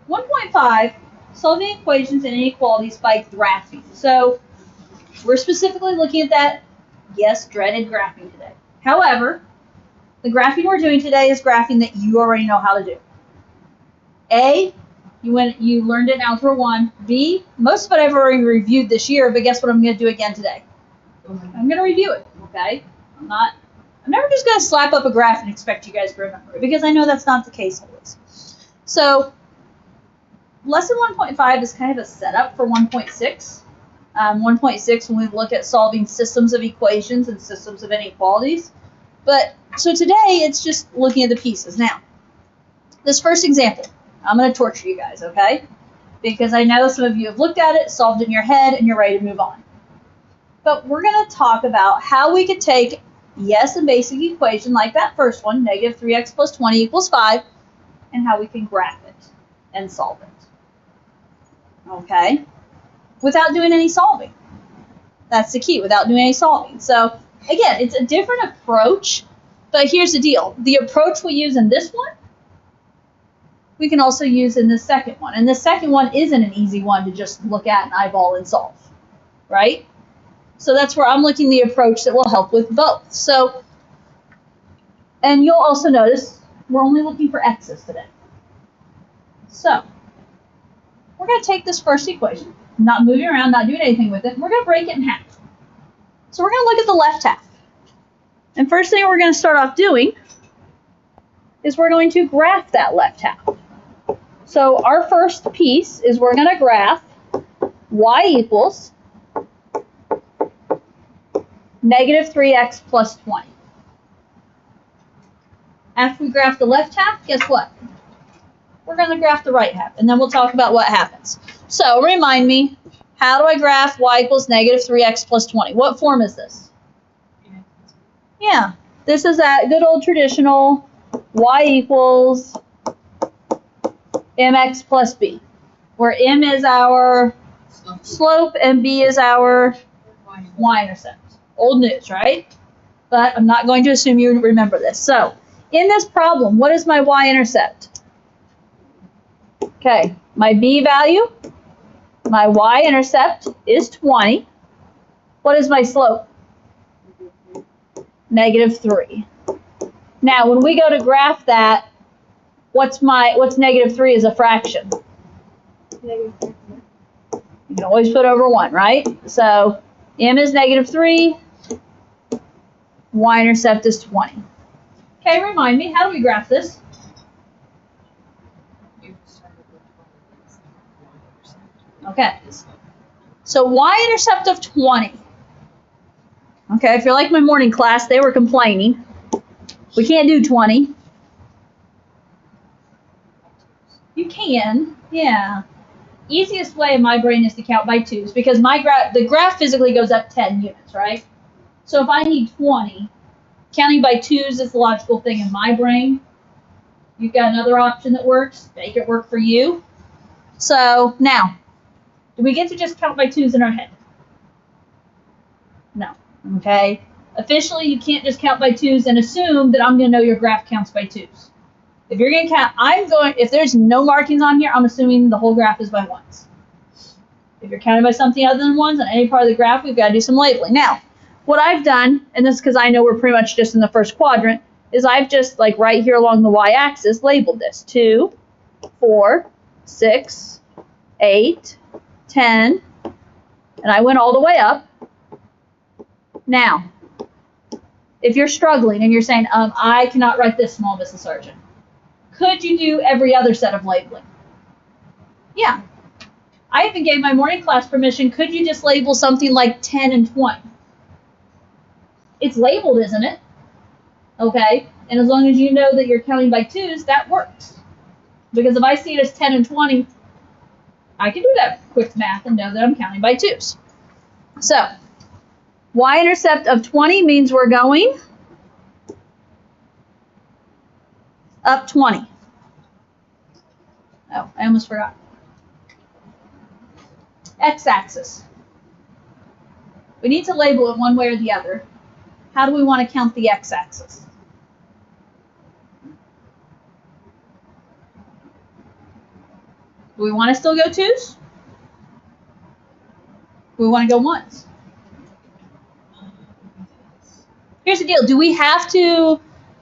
1.5, solving equations and inequalities by graphing. So we're specifically looking at that, yes, dreaded graphing today. However, the graphing we're doing today is graphing that you already know how to do. A, you learned it in Algebra 1. B, most of it I've already reviewed this year, but guess what I'm going to do again today? I'm going to review it, okay? I'm never just going to slap up a graph and expect you guys to remember it, because I know that's not the case always. So, lesson 1.5 is kind of a setup for 1.6. 1.6 when we look at solving systems of equations and systems of inequalities. But, so today it's just looking at the pieces. Now, this first example, I'm going to torture you guys, okay? Because I know some of you have looked at it, solved it in your head, and you're ready to move on. But we're going to talk about how we could take, yes, a basic equation like that first one, negative 3x plus 20 equals 5, and how we can graph it and solve it. Okay? Without doing any solving. That's the key, without doing any solving. So, again, it's a different approach, but here's the deal. The approach we use in this one, we can also use in the second one. And the second one isn't an easy one to just look at and eyeball and solve, right? So that's where I'm looking at the approach that will help with both. So, and you'll also notice we're only looking for x's today. So, we're going to take this first equation, not moving around, not doing anything with it, and we're going to break it in half. So we're going to look at the left half. And first thing we're going to start off doing is we're going to graph that left half. So our first piece is we're going to graph y equals negative 3x plus 20. After we graph the left half, guess what? We're going to graph the right half, and then we'll talk about what happens. So remind me, how do I graph y equals negative 3x plus 20? What form is this? Yeah, this is that good old traditional y equals mx plus b, where m is our slope and b is our y-intercept. Old news, right? But I'm not going to assume you remember this. So, in this problem, what is my y-intercept? Okay, my b value, my y-intercept is 20. What is my slope? Negative 3. Now, when we go to graph that, what's negative 3 as a fraction? You can always put over 1, right? So, m is negative 3, y-intercept is 20. Okay, remind me, how do we graph this? Okay, so y-intercept of 20. Okay, if you're like my morning class, they were complaining. We can't do 20. You can, yeah. Easiest way in my brain is to count by twos, because the graph physically goes up 10 units, right? So if I need 20, counting by twos is the logical thing in my brain. You've got another option that works. Make it work for you. So now, do we get to just count by twos in our head? No. Okay? Officially, you can't just count by twos and assume that I'm going to know your graph counts by twos. If you're going to count, if there's no markings on here, I'm assuming the whole graph is by ones. If you're counting by something other than ones on any part of the graph, we've got to do some labeling. Now, what I've done, and this is because I know we're pretty much just in the first quadrant, is I've just, like right here along the y-axis, labeled this. 2, 4, 6, 8, 10, and I went all the way up. Now, if you're struggling and you're saying, I cannot write this small, Mrs. Sargent, could you do every other set of labeling? Yeah. I even gave my morning class permission. Could you just label something like 10 and 20? It's labeled, isn't it? Okay. And as long as you know that you're counting by twos, that works. Because if I see it as 10 and 20, I can do that quick math and know that I'm counting by twos. So, y-intercept of 20 means we're going up 20. Oh, I almost forgot. X-axis. We need to label it one way or the other. How do we want to count the x-axis? Do we want to still go 2s? We want to go 1s. Here's the deal. Do we have to,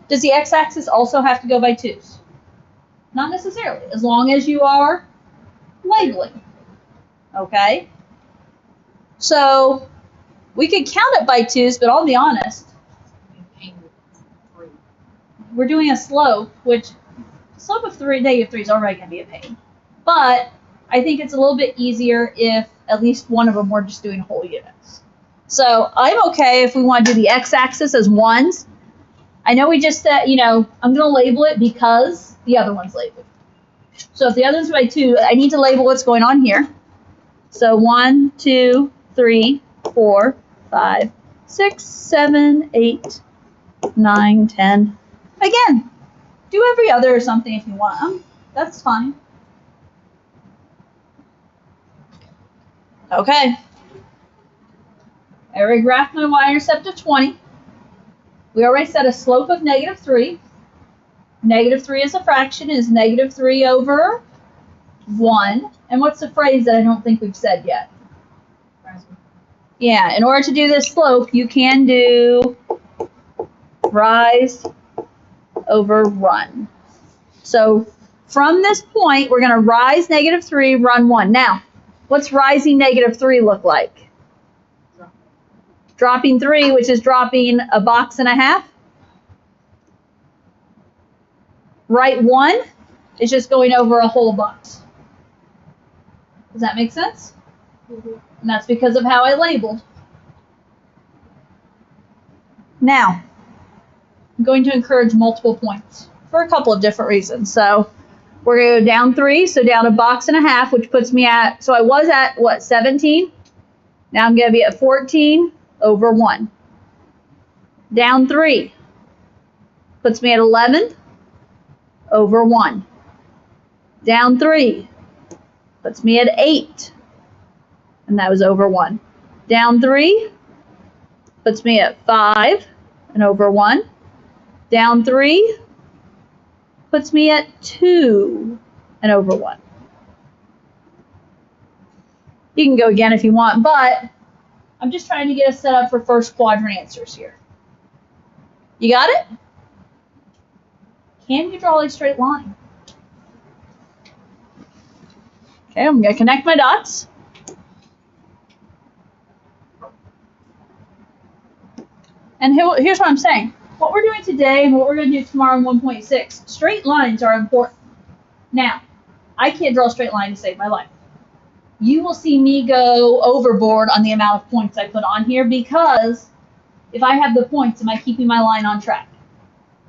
does the x-axis also have to go by 2s? Not necessarily, as long as you are labeling. Okay? So we could count it by 2s, but I'll be honest. We're doing a slope, which slope of -3 is already going to be a pain. But I think it's a little bit easier if at least one of them we're just doing whole units. So I'm okay if we want to do the x-axis as 1s. I know we just said, you know, I'm going to label it because the other one's labeled. So if the other one's by 2, I need to label what's going on here. So 1, 2, 3, 4, 5, 6, 7, 8, 9, 10. Again, do every other or something if you want them. That's fine. Okay. I already graphed my y-intercept of 20. We already set a slope of -3. -3 is a fraction, is -3 over 1. And what's the phrase that I don't think we've said yet? Yeah, in order to do this slope, you can do rise over run. So from this point, we're going to rise -3, run 1. Now, what's rising -3 look like? Dropping 3, which is dropping a box and a half. Right 1 is just going over a whole box. Does that make sense? Mm-hmm. And that's because of how I labeled. Now, I'm going to encourage multiple points for a couple of different reasons. So we're going to go down 3, so down a box and a half, which puts me at, so I was at, what, 17? Now I'm going to be at 14 over 1. Down 3 puts me at 11 over 1. Down 3 puts me at 8, and that was over 1. Down 3 puts me at 5 and over 1. Down 3 puts me at 2 and over 1. You can go again if you want, but I'm just trying to get us set up for first quadrant answers here. You got it? Can you draw a straight line? Okay, I'm going to connect my dots. And here's what I'm saying. What we're doing today and what we're going to do tomorrow in 1.6, straight lines are important. Now, I can't draw a straight line to save my life. You will see me go overboard on the amount of points I put on here because if I have the points, am I keeping my line on track?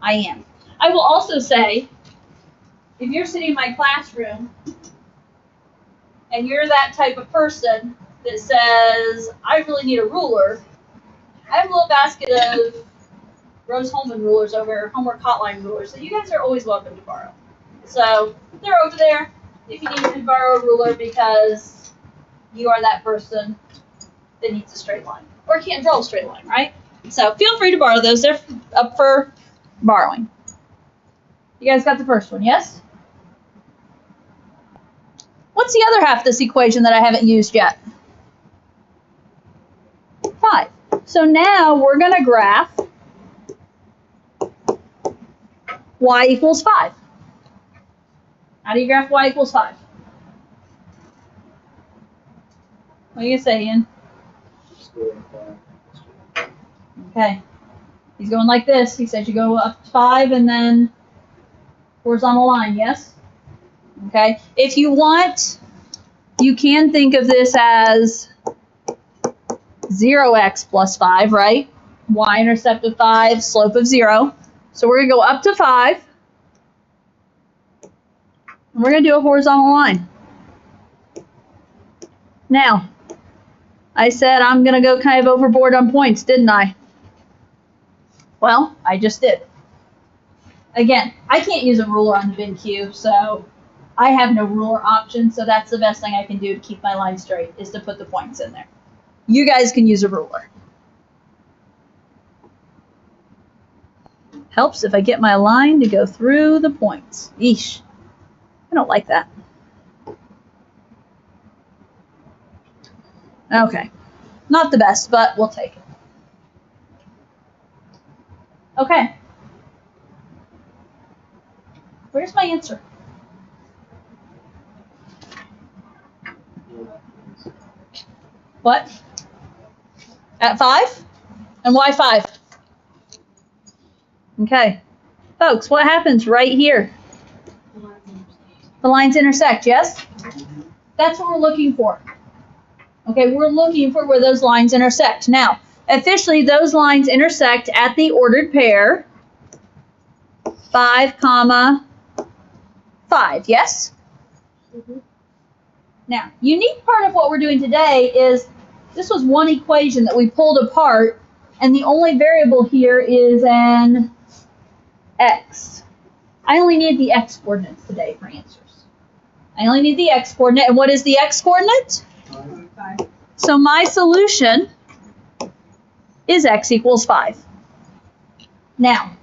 I am. I will also say, if you're sitting in my classroom and you're that type of person that says, I really need a ruler, I have a little basket of Rose Holman rulers over, Homework Hotline rulers, that you guys are always welcome to borrow. So they're over there if you need to borrow a ruler because you are that person that needs a straight line or can't draw a straight line, right? So feel free to borrow those. They're up for borrowing. You guys got the first one, yes? What's the other half of this equation that I haven't used yet? 5. So now we're going to graph y equals 5. How do you graph y equals 5? What are you going to say, Ian? Okay. He's going like this. He says you go up 5 and then horizontal line, yes? Okay. If you want, you can think of this as 0x plus 5, right? Y-intercept of 5, slope of 0. So we're going to go up to 5. And we're going to do a horizontal line. Now, I said I'm going to go kind of overboard on points, didn't I? Well, I just did. Again, I can't use a ruler on the VinQ, so I have no ruler option, so that's the best thing I can do to keep my line straight, is to put the points in there. You guys can use a ruler. Helps if I get my line to go through the points. Yeesh. I don't like that. Okay. Not the best, but we'll take it. Okay. Where's my answer? What? At 5? And why 5? Okay. Folks, what happens right here? The lines intersect, yes? That's what we're looking for. Okay, we're looking for where those lines intersect. Now, officially, those lines intersect at the ordered pair 5, 5, yes? Now, unique part of what we're doing today is this was one equation that we pulled apart, and the only variable here is an x. I only need the x coordinates today for answers. I only need the x coordinate, and what is the x coordinate? 5. So my solution is x equals 5. Now,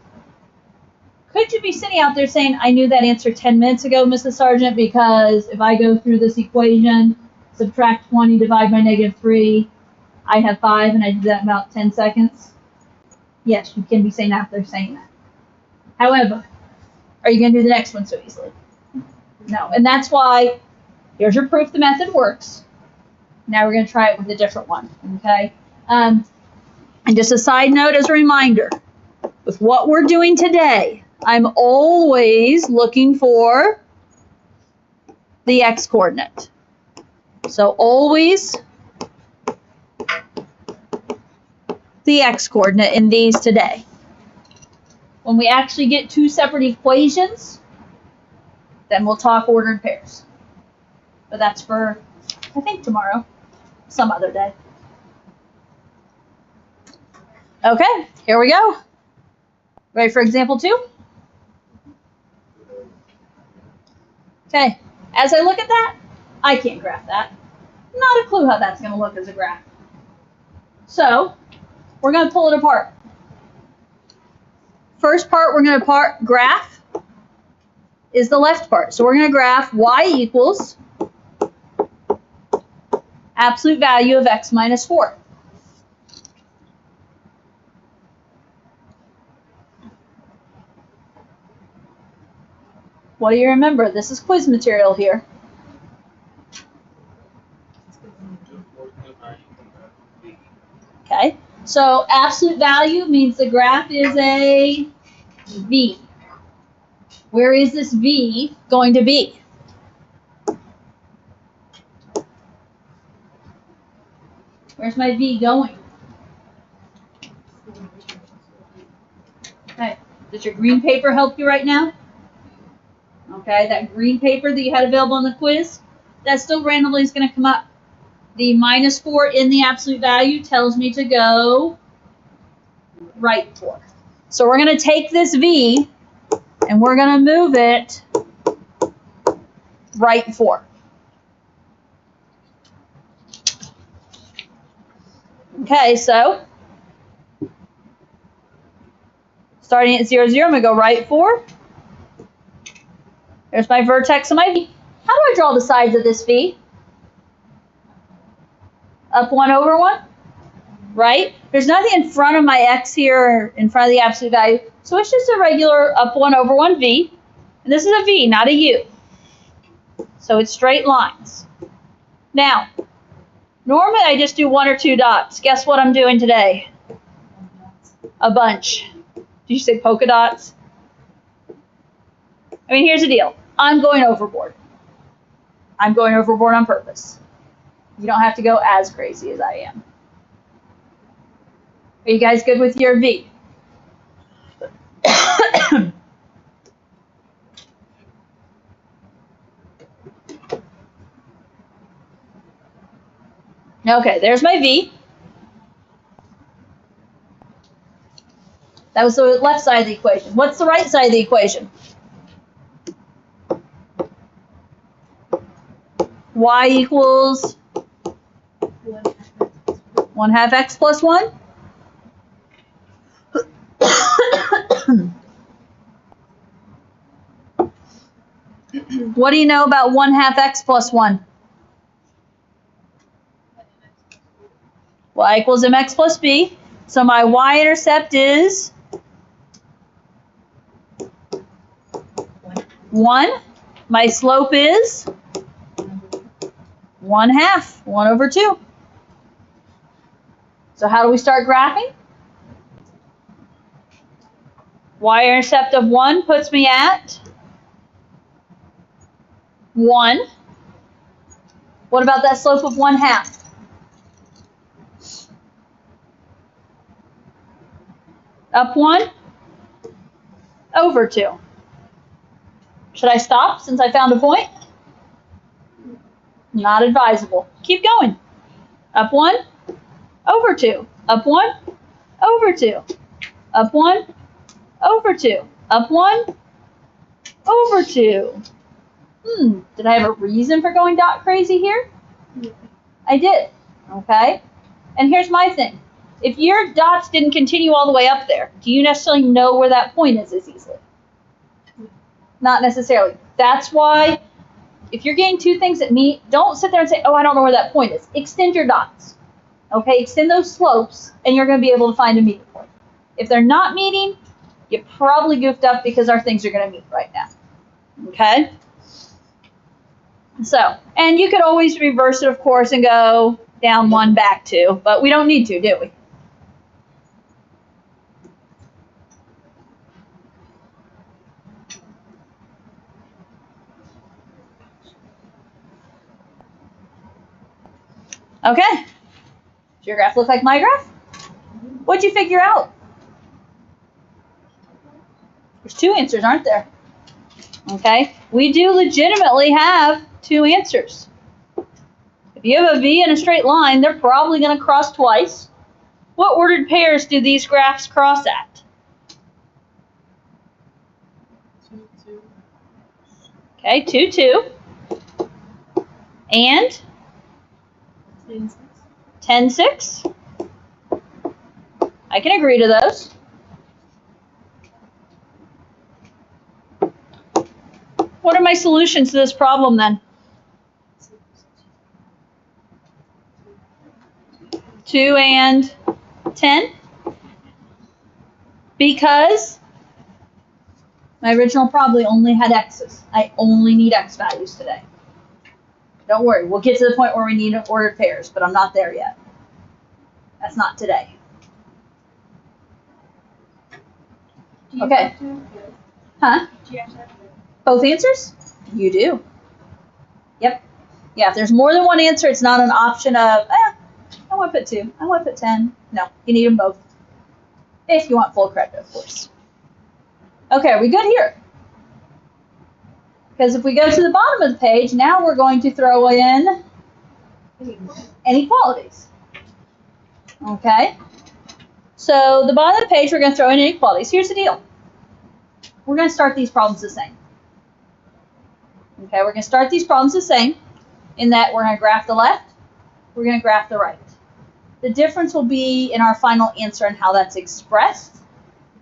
could you be sitting out there saying, I knew that answer 10 minutes ago, Mrs. Sargent, because if I go through this equation, subtract 20, divide by -3, I have 5, and I did that in about 10 seconds? Yes, you can be saying out there saying that. However, are you going to do the next one so easily? No, and that's why here's your proof the method works. Now we're going to try it with a different one, okay? And just a side note as a reminder, with what we're doing today, I'm always looking for the x coordinate. So always the x coordinate in these today. When we actually get two separate equations, then we'll talk ordered pairs. But that's for, I think, tomorrow, some other day. Okay, here we go. Ready for example 2? Okay, as I look at that, I can't graph that. Not a clue how that's going to look as a graph. So, we're going to pull it apart. First part we're going to graph is the left part. So we're going to graph y equals absolute value of x minus 4. What do you remember? This is quiz material here. Okay, so absolute value means the graph is a V. Where is this V going to be? Where's my V going? Okay, does your green paper help you right now? Okay, that green paper that you had available in the quiz, that still randomly is going to come up. The minus 4 in the absolute value tells me to go right 4. So we're going to take this V and we're going to move it right 4. Okay, so starting at 0, 0, I'm going to go right 4. There's my vertex and my V. How do I draw the sides of this V? Up 1 over 1, right? There's nothing in front of my x here or in front of the absolute value. So it's just a regular up 1 over 1 V. And this is a V, not a U. So it's straight lines. Now, normally I just do 1 or 2 dots. Guess what I'm doing today? A bunch. Did you say polka dots? I mean, here's the deal. I'm going overboard. I'm going overboard on purpose. You don't have to go as crazy as I am. Are you guys good with your V? Okay, there's my V. That was the left side of the equation. What's the right side of the equation? Y equals 1/2 x plus 1. What do you know about 1/2 x plus 1? y equals mx plus b. So my y-intercept is 1. My slope is 1/2, 1 over 2. So how do we start graphing? Y-intercept of 1 puts me at 1. What about that slope of 1/2? Up 1 over 2. Should I stop since I found a point? Not advisable. Keep going. Up 1 over 2. Up 1 over 2. Up 1 over 2. Up 1 over 2. Did I have a reason for going dot crazy here? I did. Okay. And here's my thing. If your dots didn't continue all the way up there, do you necessarily know where that point is as easily? Not necessarily. That's why if you're getting two things that meet, don't sit there and say, oh, I don't know where that point is. Extend your dots. Okay, extend those slopes, and you're going to be able to find a meeting point. If they're not meeting, you probably goofed up because our things are going to meet right now. Okay? So, and you could always reverse it, of course, and go down 1, back 2, but we don't need to, do we? Okay. Does your graph look like my graph? What'd you figure out? There's 2 answers, aren't there? Okay. We do legitimately have 2 answers. If you have a V and a straight line, they're probably going to cross twice. What ordered pairs do these graphs cross at? 2, 2. Okay, 2, 2. And 10, 6. 10, 6. I can agree to those. What are my solutions to this problem then? 2 and 10. Because my original probably only had x's. I only need x values today. Don't worry, we'll get to the point where we need ordered pairs, but I'm not there yet. That's not today. Okay. Huh? Do you have to have Both answers? You do. Yep. Yeah, if there's more than one answer, it's not an option of, I want to put 2. I want to put 10. No, you need them both. If you want full credit, of course. Okay, are we good here? Because if we go to the bottom of the page, now we're going to throw in inequalities. Okay? So the bottom of the page, we're going to throw in inequalities. Here's the deal. We're going to start these problems the same. Okay, we're going to start these problems the same in that we're going to graph the left, we're going to graph the right. The difference will be in our final answer and how that's expressed,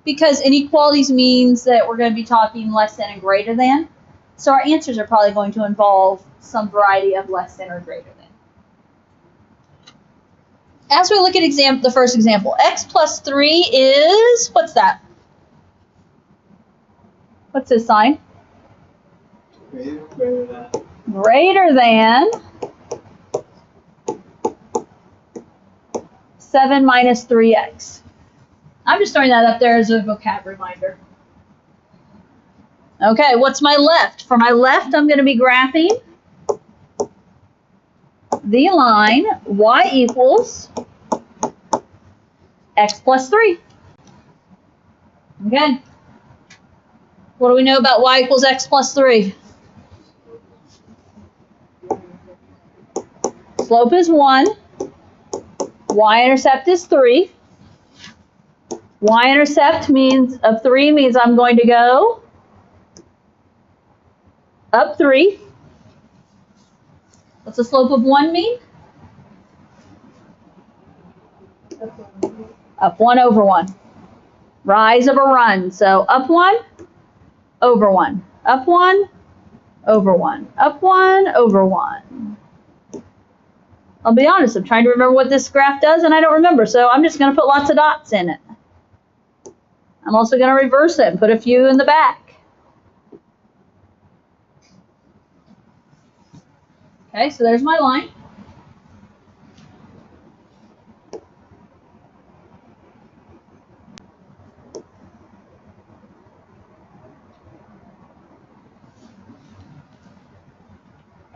because inequalities means that we're going to be talking less than and greater than. So our answers are probably going to involve some variety of less than or greater than. As we look at the first example, x plus 3 is, what's that? What's this sign? greater than. Greater than 7 minus 3x. I'm just throwing that up there as a vocab reminder. Okay, what's my left? For my left, I'm going to be graphing the line y equals x plus 3. Okay. What do we know about y equals x plus 3? Slope is 1. Y-intercept is 3. Y-intercept of 3 means I'm going to go up 3. What's the slope of 1 mean? Up 1 over 1. Rise of a run. So up 1, over 1. Up 1, over 1. Up 1, over 1. I'll be honest, I'm trying to remember what this graph does and I don't remember, so I'm just going to put lots of dots in it. I'm also going to reverse it and put a few in the back. Okay, so there's my line.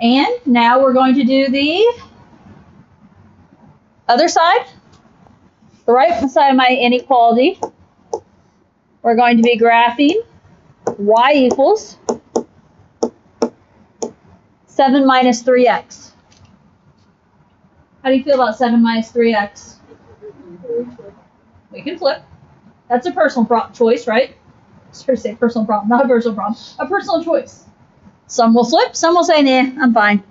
And now we're going to do the other side, the right side of my inequality. We're going to be graphing y equals 7 minus 3x. How do you feel about 7 minus 3x? We can flip. That's a personal choice, right? Sorry to say personal problem, not a personal problem. A personal choice. Some will flip, some will say, nah, I'm fine.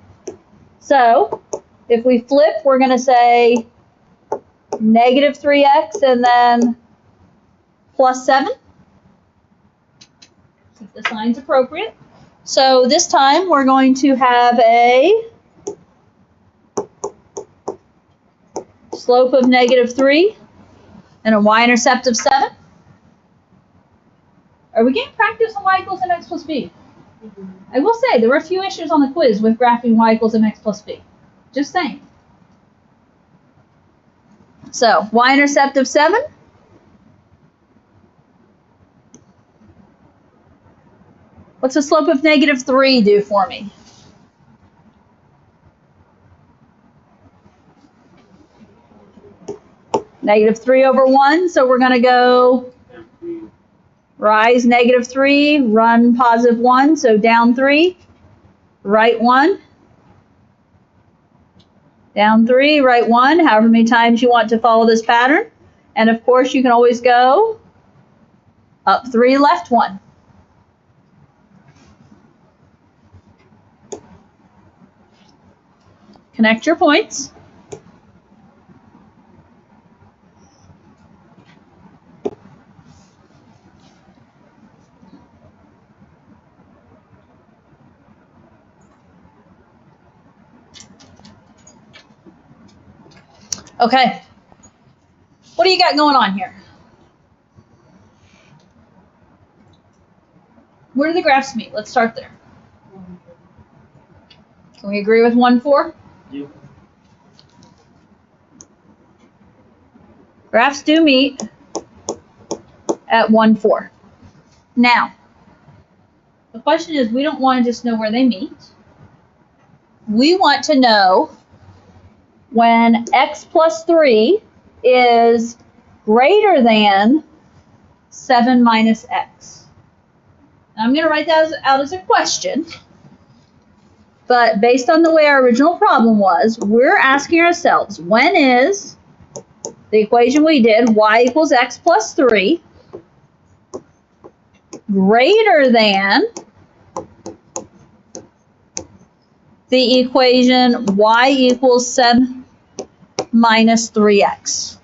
So, if we flip, we're going to say negative 3x and then plus 7. If the sign's appropriate. So this time we're going to have a slope of negative 3 and a y-intercept of 7. Are we getting practice on y equals mx plus b? I will say there were a few issues on the quiz with graphing y equals mx plus b. Just saying. So y-intercept of 7. What's the slope of negative 3 do for me? Negative 3 over 1, so we're going to go rise negative 3, run positive 1, so down 3, right 1, down 3, right 1, however many times you want to follow this pattern. And of course, you can always go up 3, left 1. Connect your points. Okay. What do you got going on here? Where do the graphs meet? Let's start there. Can we agree with 1, 4? Yep. Graphs do meet at 1, 4. Now, the question is, we don't want to just know where they meet. We want to know when x plus 3 is greater than 7 minus x. Now, I'm going to write that out as a question. But based on the way our original problem was, we're asking ourselves, when is the equation we did, y equals x plus 3, greater than the equation y equals 7 minus 3x?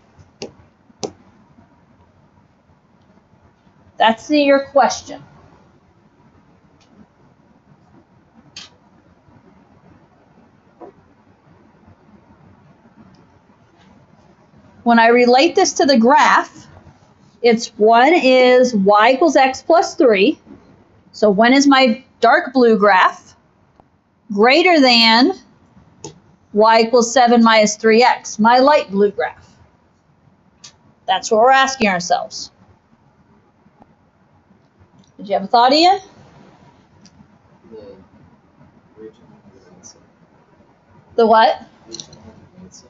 That's your question. When I relate this to the graph, it's one is y equals x plus 3. So when is my dark blue graph greater than y equals 7 minus 3x, my light blue graph? That's what we're asking ourselves. Did you have a thought, Ian? The region on the right side. The what? Region on the right side.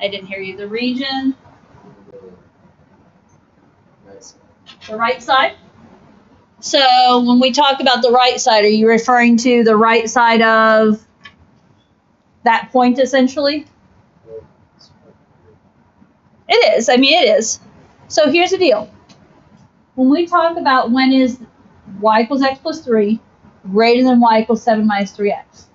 I didn't hear you. The region, The right side. the right side? So when we talk about the right side, are you referring to the right side of that point, essentially? It is. I mean, it is. So here's the deal. When we talk about when is y equals x plus 3 greater than y equals 7 minus 3x,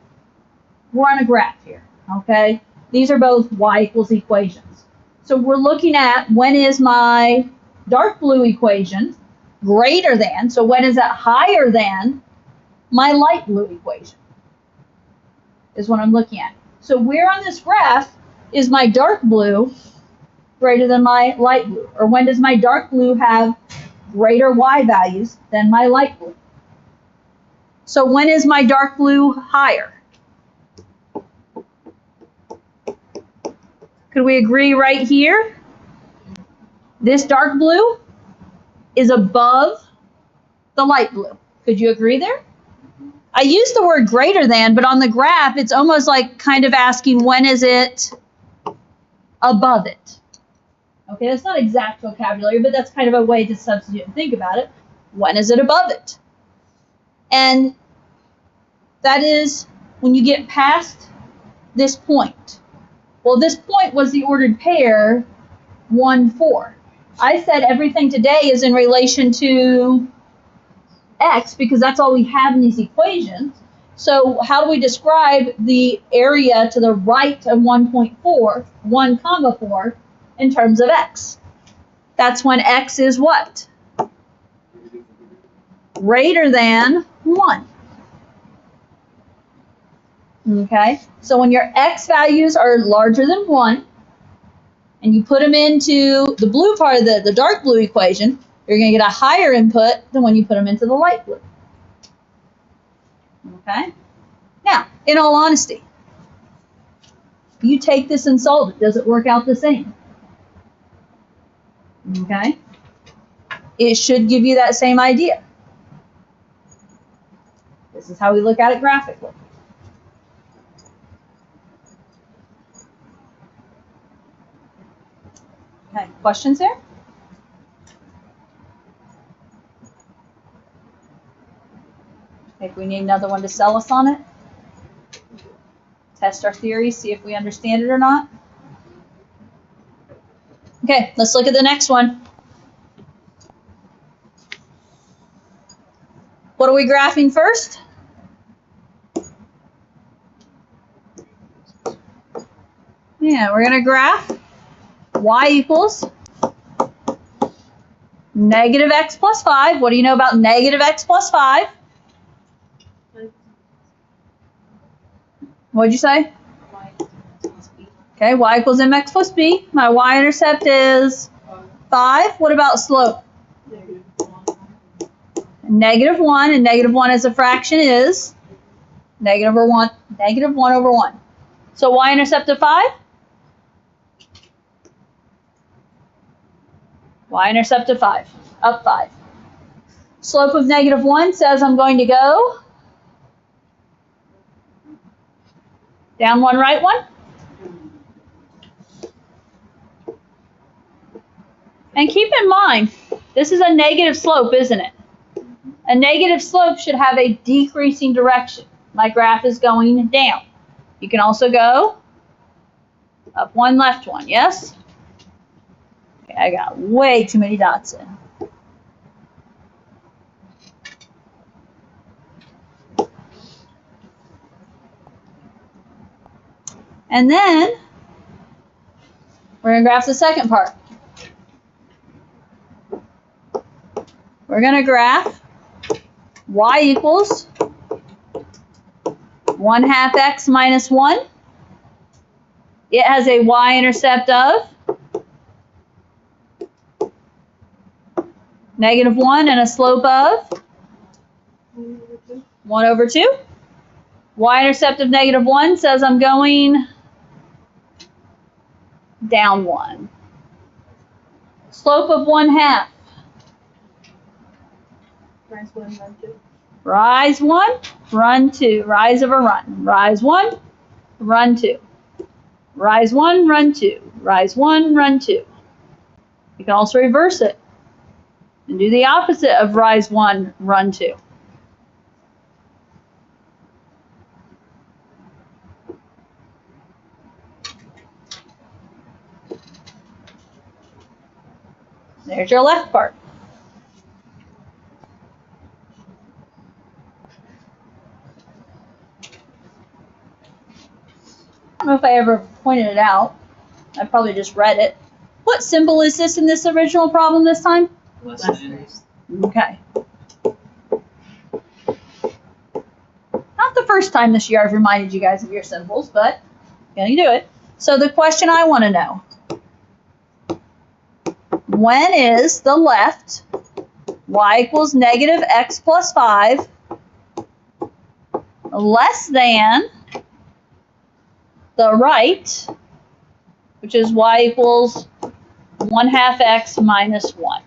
we're on a graph here, okay? These are both y equals equations. So we're looking at when is my dark blue equation greater than, so when is that higher than my light blue equation? is what I'm looking at. So where on this graph is my dark blue greater than my light blue? Or when does my dark blue have greater y values than my light blue? So when is my dark blue higher? Could we agree right here? This dark blue is above the light blue. Could you agree there? I used the word greater than, but on the graph, it's almost like kind of asking when is it above it. Okay, that's not exact vocabulary, but that's kind of a way to substitute and think about it. When is it above it? And that is when you get past this point. Well, this point was the ordered pair 1, 4. I said everything today is in relation to x because that's all we have in these equations. So how do we describe the area to the right of 1.4, 1 comma 4, in terms of x? That's when x is what? Greater than 1. Okay, so when your x values are larger than 1, and you put them into the blue part of the dark blue equation, you're going to get a higher input than when you put them into the light blue. Okay? Now, in all honesty, you take this and solve it. Does it work out the same? Okay? It should give you that same idea. This is how we look at it graphically. Okay, questions there? Think we need another one to sell us on it? Test our theories, see if we understand it or not? Okay, let's look at the next one. What are we graphing first? Yeah, we're going to graph y equals negative x plus 5. What do you know about negative x plus 5? What'd you say? Okay, y equals mx plus b. My y-intercept is 5. What about slope? Negative 1, and negative 1 as a fraction is negative 1 over 1. So y-intercept of 5? Y-intercept of 5, up 5. Slope of negative 1 says I'm going to go down 1, right 1. And keep in mind, this is a negative slope, isn't it? A negative slope should have a decreasing direction. My graph is going down. You can also go up 1, left 1, yes? Okay, I got way too many dots in. And then we're going to graph the second part. We're going to graph y equals 1/2 x minus 1. It has a y-intercept of negative 1 and a slope of 1 over 2. Y-intercept of negative 1 says I'm going down 1. Slope of 1/2. Rise 1, run 2. Rise 1, run 2. Rise over run. Rise 1, run 2. Rise 1, run 2. Rise 1, run 2. You can also reverse it and do the opposite of rise 1, run 2. There's your left part. I don't know if I ever pointed it out. I probably just read it. What symbol is this in this original problem this time? Less than. Okay. Not the first time this year I've reminded you guys of your symbols, but I'm going to do it. So the question I want to know, when is the left, y equals negative x plus 5, less than the right, which is y equals 1/2 x minus 1?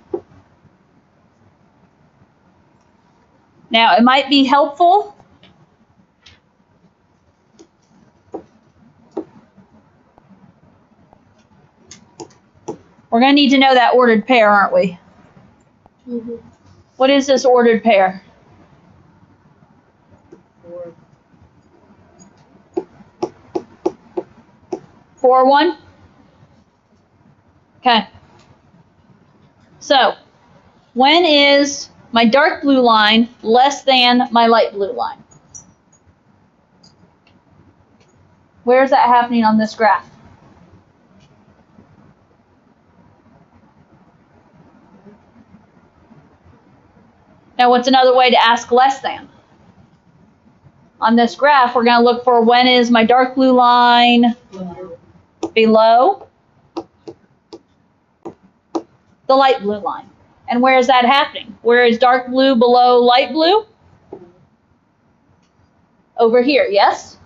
Now, it might be helpful we're going to need to know that ordered pair, aren't we? Mm-hmm. What is this ordered pair? 4. 4, 1? Okay. So, when is my dark blue line less than my light blue line? Where is that happening on this graph? Now, what's another way to ask less than? On this graph, we're going to look for when is my dark blue line below the light blue line. And where is that happening? Where is dark blue below light blue? Over here, yes?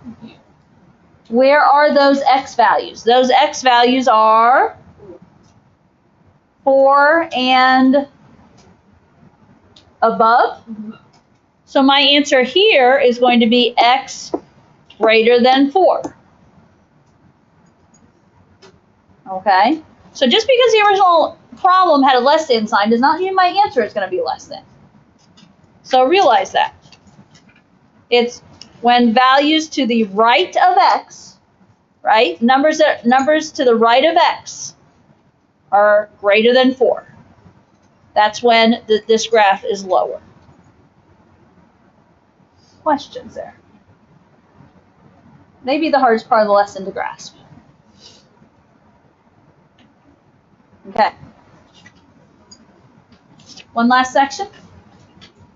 Where are those x values? Those x values are 4 and above. So my answer here is going to be x greater than 4. Okay? So just because the original problem had a less than sign does not mean my answer is going to be less than. So realize that. It's when values to the right of x, right? Numbers to the right of x are greater than 4. That's when this graph is lower. Questions there? Maybe the hardest part of the lesson to grasp. Okay. One last section.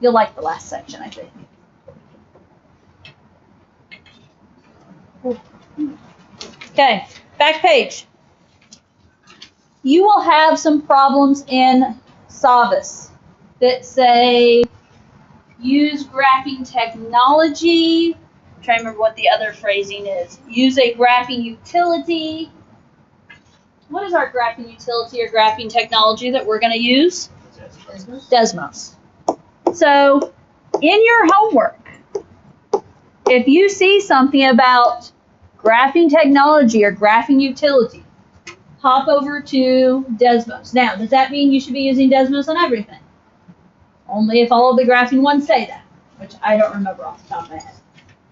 You'll like the last section, I think. Okay, back page. You will have some problems in Savvis that say use graphing technology. I'm trying to remember what the other phrasing is. Use a graphing utility. What is our graphing utility or graphing technology that we're going to use? Desmos. So, in your homework, if you see something about graphing technology or graphing utility, hop over to Desmos. Now, does that mean you should be using Desmos on everything? Only if all of the graphing ones say that, which I don't remember off the top of my head.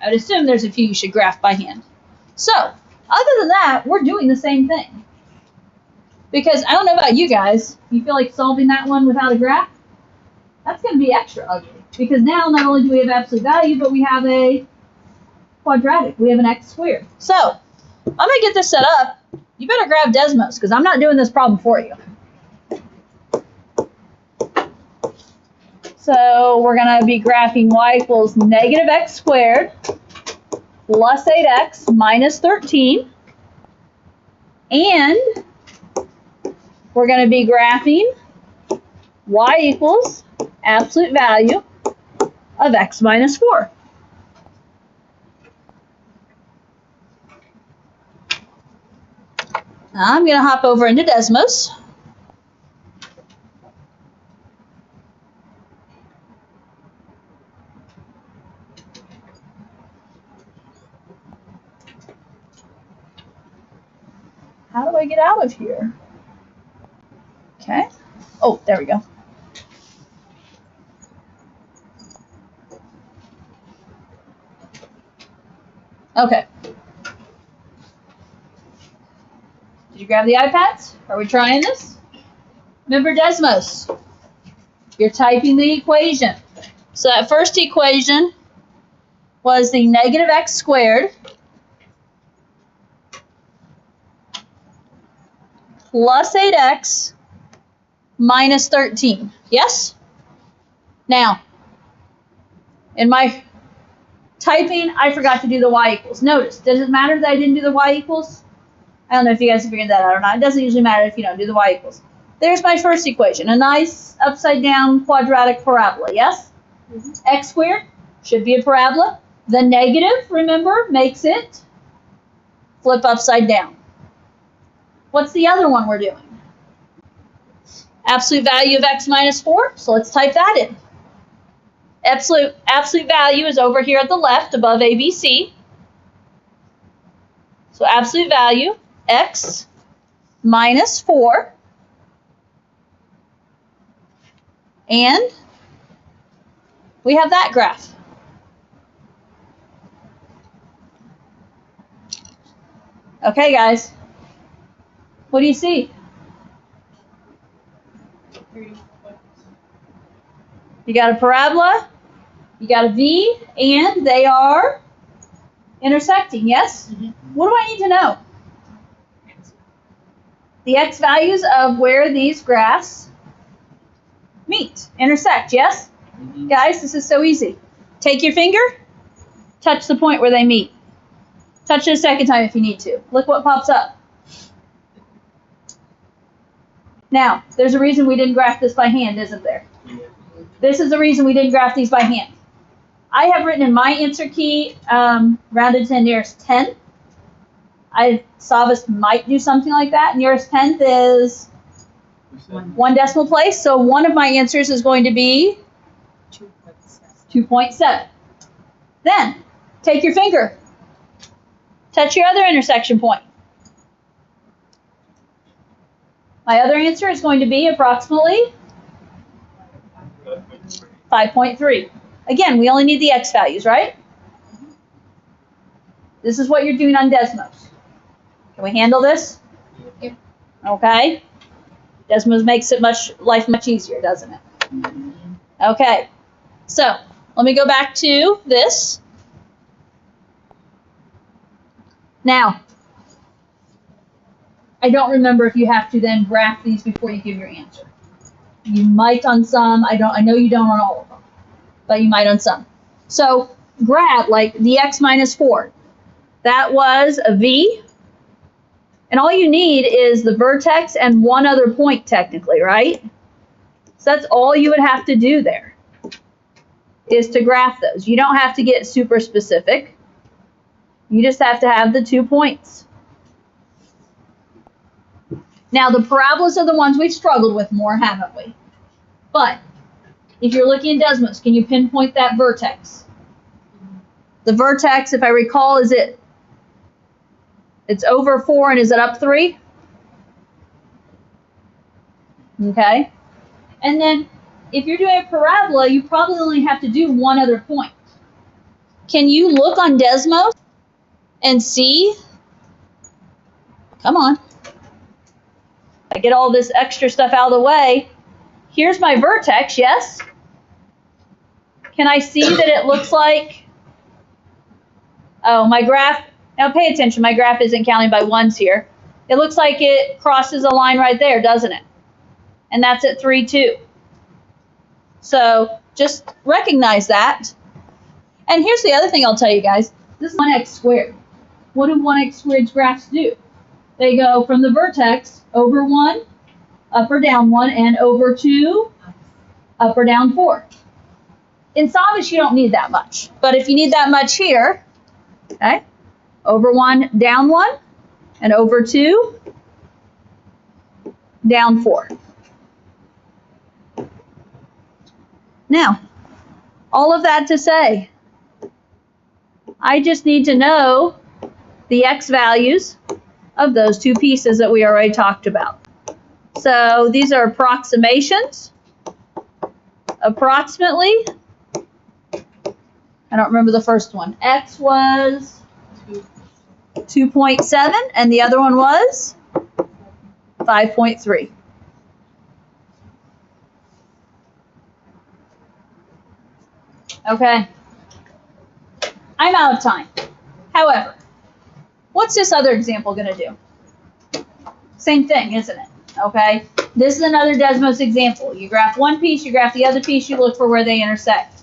I would assume there's a few you should graph by hand. So, other than that, we're doing the same thing. Because I don't know about you guys, you feel like solving that one without a graph? That's going to be extra ugly. Because now not only do we have absolute value, but we have a quadratic. We have an x squared. So, I'm going to get this set up. You better grab Desmos, because I'm not doing this problem for you. So, we're going to be graphing y equals negative x squared plus 8x minus 13. And we're going to be graphing y equals absolute value of x minus 4. I'm going to hop over into Desmos. How do I get out of here? Okay. Oh, there we go. Okay. Did you grab the iPads? Are we trying this? Remember Desmos. You're typing the equation. So that first equation was the negative x squared plus 8x minus 13. Yes? Now, in my typing, I forgot to do the y equals. Notice, does it matter that I didn't do the y equals? I don't know if you guys have figured that out or not. It doesn't usually matter if you don't do the y equals. There's my first equation, a nice upside down quadratic parabola, yes? X squared should be a parabola. The negative, remember, makes it flip upside down. What's the other one we're doing? Absolute value of x minus 4, so let's type that in. Absolute value is over here at the left above ABC. So absolute value, x minus 4. And we have that graph. Okay, guys. What do you see? You got a parabola, you got a V, and they are intersecting, yes? What do I need to know? The x values of where these graphs meet, intersect, yes? Guys, this is so easy. Take your finger, touch the point where they meet. Touch it a second time if you need to. Look what pops up. Now, there's a reason we didn't graph this by hand, isn't there? This is the reason we didn't graph these by hand. I have written in my answer key, rounded to the nearest 10. Savas might do something like that. Nearest 10th is 1 decimal place. So one of my answers is going to be 2.7. Then, take your finger. Touch your other intersection point. My other answer is going to be approximately 5.3. Again, we only need the x values, right? This is what you're doing on Desmos. Can we handle this? Yep. Okay. Desmos makes it life much easier, doesn't it? Okay. So, let me go back to this. Now, I don't remember if you have to then graph these before you give your answer. You might on some. I know you don't on all of them, but you might on some. So graph like the x minus 4. That was a V, and all you need is the vertex and one other point technically, right? So that's all you would have to do there is to graph those. You don't have to get super specific. You just have to have the 2 points. Now, the parabolas are the ones we've struggled with more, haven't we? But if you're looking at Desmos, can you pinpoint that vertex? The vertex, if I recall, it's over 4 and is it up 3? Okay. And then if you're doing a parabola, you probably only have to do one other point. Can you look on Desmos and see? Come on. I get all this extra stuff out of the way. Here's my vertex, yes? Can I see that it looks like, oh, my graph, now pay attention, my graph isn't counting by ones here. It looks like it crosses a line right there, doesn't it? And that's at 3, 2. So just recognize that. And here's the other thing I'll tell you guys. This is 1x squared. What do 1x squared's graphs do? They go from the vertex over 1, up or down 1, and over 2, up or down 4. In Savas, you don't need that much. But if you need that much here, okay, over 1, down 1, and over 2, down 4. Now, all of that to say, I just need to know the x values of those two pieces that we already talked about. So these are approximations. Approximately, I don't remember the first one. X was 2.7 and the other one was 5.3. Okay. I'm out of time. However, what's this other example going to do? Same thing, isn't it? Okay. This is another Desmos example. You graph one piece, you graph the other piece, you look for where they intersect.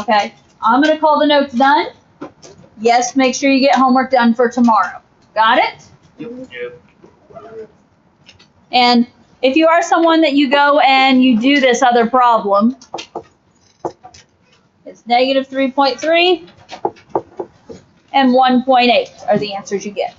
Okay. I'm going to call the notes done. Yes, make sure you get homework done for tomorrow. Got it? Yep. And if you are someone that you go and you do this other problem, it's negative 3.3 and 1.8 are the answers you get.